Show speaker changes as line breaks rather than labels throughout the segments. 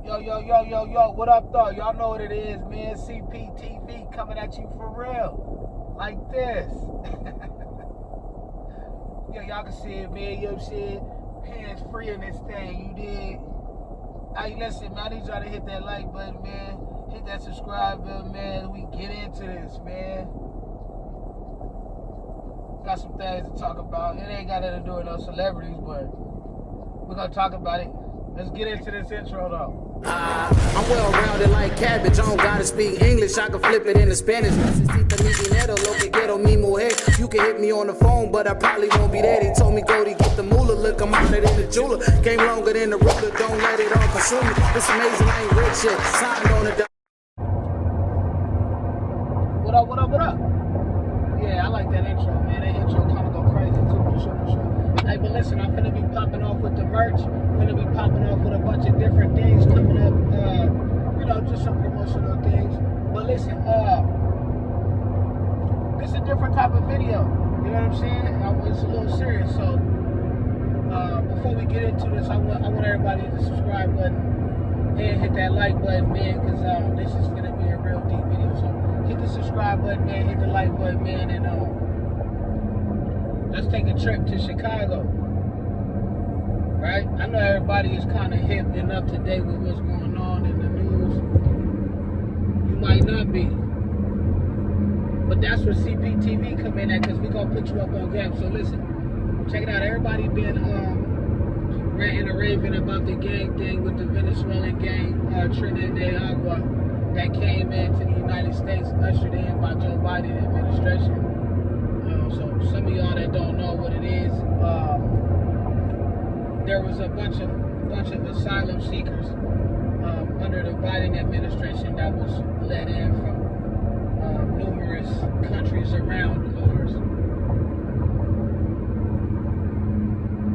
Yo, what up, though? Y'all know what it is, man. CPTV coming at you for real. Like this. Yo, y'all can see it, man. You know what I'm saying? Hands free in this thing, you dig? Hey, listen, man, I need y'all to hit that like button, man. Hit that subscribe button, man. We get into this, man. Got some things to talk about. It ain't got nothing to do with no celebrities, but we're going to talk about it. Let's get into this intro, though.
I'm well rounded like cabbage. I don't gotta speak English. I can flip it into Spanish. You can hit me on the phone, but I probably won't be there. He told me go to get the moolah. Look, I'm hotter than the jeweler. Came longer than the ruler. Don't let it all consume me. It's amazing. I ain't rich yet. Signed on the.
What up? Yeah, I like that intro, man. That intro kind of go crazy too, for sure. Hey, but listen, I'm finna be popping off with the merch. Finna be popping off with a bunch of different things coming up. Just some promotional things. But listen, this is a different type of video. You know what I'm saying? It's a little serious. So before we get into this, I want everybody to subscribe button and hit that like button, man, because this is gonna be a real deep video. So hit the subscribe button, man. Hit the like button, man, and let's take a trip to Chicago. Right? I know everybody is kind of hip and up to date with what's going on in the news. You might not be. But that's where CPTV come in at, because we're going to put you up on game. So listen, check it out. Everybody been ranting and raving about the gang thing with the Venezuelan gang, Trinidad Agua, that came into the United States, ushered in by Joe Biden administration. So some of y'all that don't know what it is, there was a bunch of asylum seekers under the Biden administration that was let in from numerous countries around ours.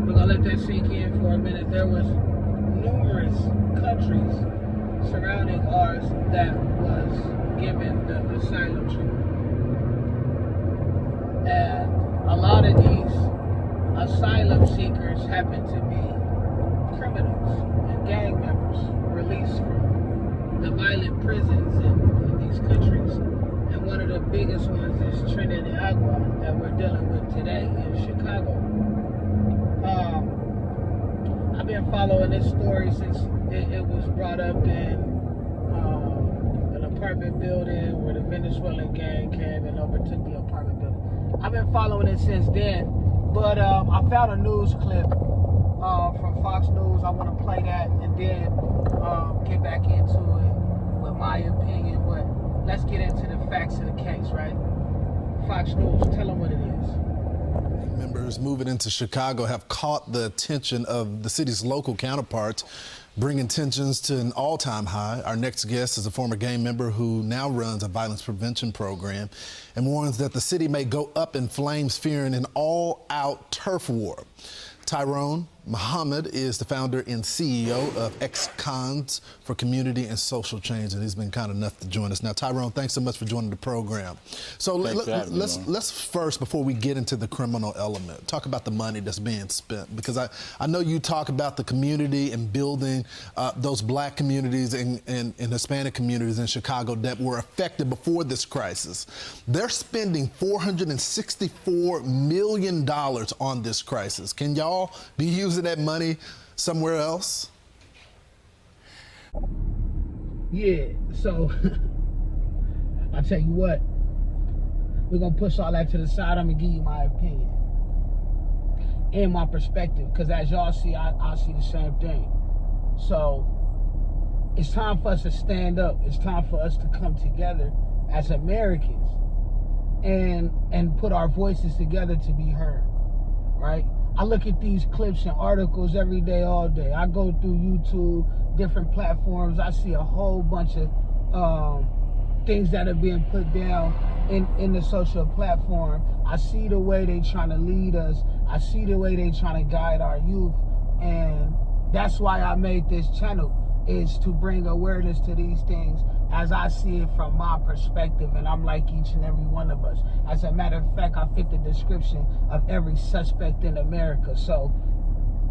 We're gonna let that sink in for a minute. There was numerous countries surrounding ours that was given the asylum treatment, and a lot of these asylum seekers happen to be criminals and gang members released from the violent prisons in these countries. And one of the biggest ones is Trinidad Agua that we're dealing with today in Chicago. I've been following this story since it was brought up in an apartment building where the Venezuelan gang came and overtook the apartment building. I've been following it since then. But I found a news clip from Fox News. I want to play that and then get back into it with my opinion. But let's get into the facts of the case, right? Fox News, tell them what it is.
Members moving into Chicago have caught the attention of the city's local counterparts, bringing tensions to an all-time high. Our next guest is a former gang member who now runs a violence prevention program and warns that the city may go up in flames, fearing an all-out turf war. Tyrone Muhammad is the founder and CEO of Ex-Cons for Community and Social Change, and he's been kind enough to join us. Now, Tyrone, thanks so much for joining the program. So let's first, before we get into the criminal element, talk about the money that's being spent, because I know you talk about the community and building those black communities and Hispanic communities in Chicago that were affected before this crisis. They're spending $464 million on this crisis. Can y'all be using that money somewhere else?
Yeah, so I'll tell you what, we're gonna push all that to the side. I'm gonna give you my opinion and my perspective, because as y'all see, I see the same thing. So it's time for us to stand up. It's time for us to come together as Americans and put our voices together to be heard, right? I look at these clips and articles every day, all day. I go through YouTube, different platforms. I see a whole bunch of things that are being put down in the social platform. I see the way they trying to lead us. I see the way they trying to guide our youth. And that's why I made this channel, is to bring awareness to these things as I see it from my perspective, and I'm like each and every one of us. As a matter of fact, I fit the description of every suspect in America. So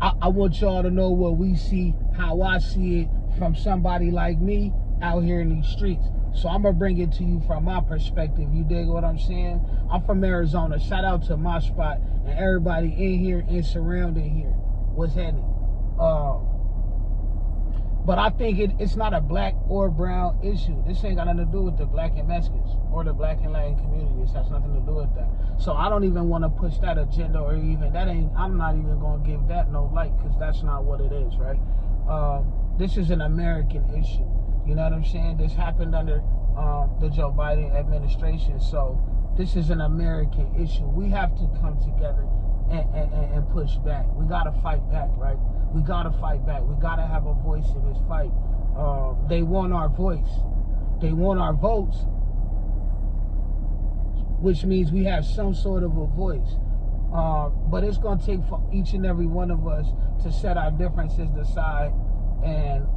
I want y'all to know what we see, how I see it from somebody like me out here in these streets. So I'm gonna bring it to you from my perspective. You dig what I'm saying? I'm from Arizona. Shout out to my spot and everybody in here and surrounding here. What's happening? But I think it's not a black or brown issue. This ain't got nothing to do with the black and Mexicans or the black and Latin community. This has nothing to do with that. So I don't even want to push that agenda, or even that ain't. I'm not even gonna give that no light, because that's not what it is, right? This is an American issue. You know what I'm saying? This happened under the Joe Biden administration. So this is an American issue. We have to come together and push back. We gotta fight back, right? We gotta fight back. We gotta have a voice in this fight. They want our voice. They want our votes, which means we have some sort of a voice. But it's gonna take for each and every one of us to set our differences aside and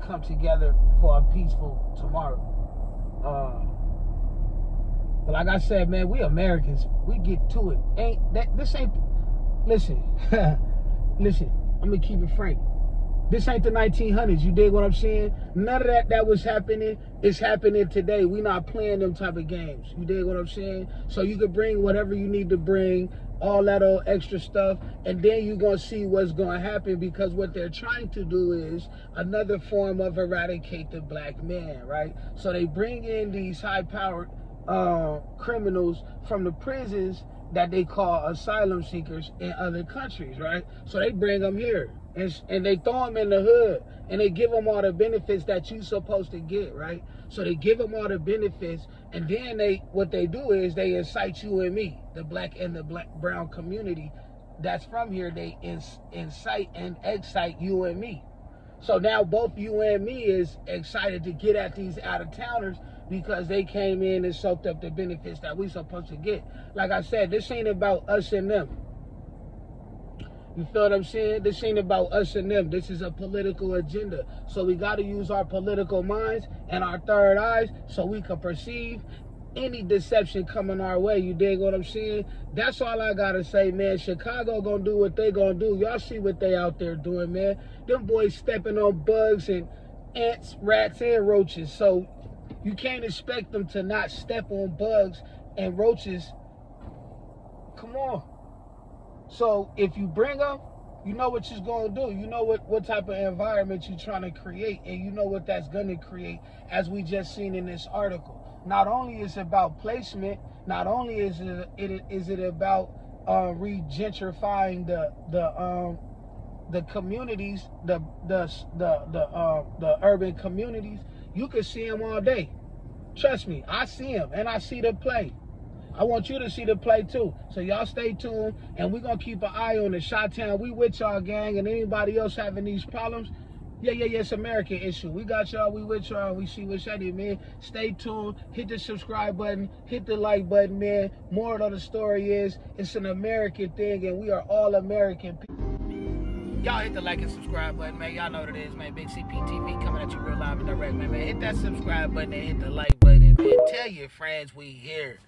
come together for a peaceful tomorrow. But like I said, man, we Americans, we get to it. Listen, listen, I'm gonna keep it frank. This ain't the 1900s, you dig what I'm saying? None of that was happening is happening today. We not playing them type of games, you dig what I'm saying? So you can bring whatever you need to bring, all that old extra stuff, and then you're gonna see what's gonna happen, because what they're trying to do is another form of eradicate the black man, right? So they bring in these high-powered criminals from the prisons that they call asylum seekers in other countries, right? So they bring them here and they throw them in the hood and they give them all the benefits that you're supposed to get, right? So they give them all the benefits, and then what they do is they incite you and me, the black and the brown community that's from here. They incite and excite you and me. So now both you and me is excited to get at these out-of-towners because they came in and soaked up the benefits that we supposed to get. Like I said, this ain't about us and them. You feel what I'm saying? This ain't about us and them. This is a political agenda. So we got to use our political minds and our third eyes so we can perceive any deception coming our way. You dig what I'm saying? That's all I got to say, man. Chicago going to do what they going to do. Y'all see what they out there doing, man. Them boys stepping on bugs and ants, rats, and roaches. So you can't expect them to not step on bugs and roaches. Come on. So if you bring them, you know what you're going to do. You know what type of environment you're trying to create, and you know what that's going to create, as we just seen in this article. Not only is it about placement, not only is it about regentrifying the communities, the urban communities. You can see them all day. Trust me, I see them and I see the play. I want you to see the play too. So y'all stay tuned, and we're going to keep an eye on the Chi-Town. We with y'all, gang, and anybody else having these problems, yeah, it's American issue. We got y'all, we with y'all, we see what's happening, man. Stay tuned, hit the subscribe button, hit the like button, man. Moral of the story is, it's an American thing, and we are all American people. Y'all hit the like and subscribe button, man. Y'all know what it is, man. Big CPTV coming at you real live and direct, man. Hit that subscribe button and hit the like button, man. Tell your friends we here.